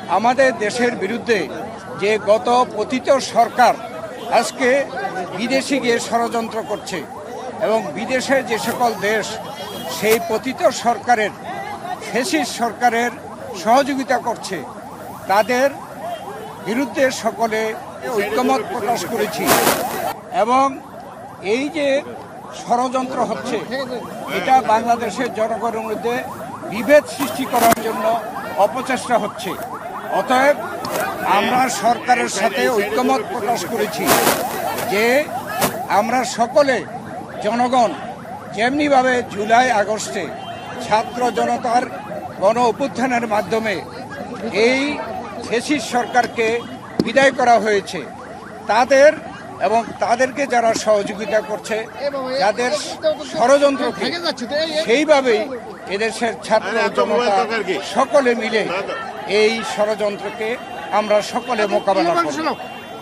আমাদের দেশের বিরুদ্ধে যে গত পতিত সরকার আজকে বিদেশে গিয়ে ষড়যন্ত্র করছে এবং বিদেশে যে সকল দেশ সেই পতিত সরকারের ফ্যাসিস্ট সরকারের সহযোগিতা করছে তাদের বিরুদ্ধে সকলে ঐক্যমত প্রকাশ করেছি এবং এই যে ষড়যন্ত্র হচ্ছে এটা বাংলাদেশের জনগণের মধ্যে বিভেদ সৃষ্টি করার জন্য অপচেষ্টা হচ্ছে। অতএব আমরা সরকারের সাথে ঐক্যমত প্রকাশ করেছি যে আমরা সকলে জনগণ যেমনিভাবে জুলাই আগস্টে ছাত্র জনতার গণ অভ্যুত্থানের মাধ্যমে এই ফ্যাসিস্ট সরকারকে বিদায় করা হয়েছে তাদের এবং তাদেরকে যারা সহযোগিতা করছে যাদের ষড়যন্ত্রকে সেইভাবেই এদেশের ছাত্র জনতা সকলে মিলে এই ষড়যন্ত্রকে আমরা সকলে মোকাবেলা করব।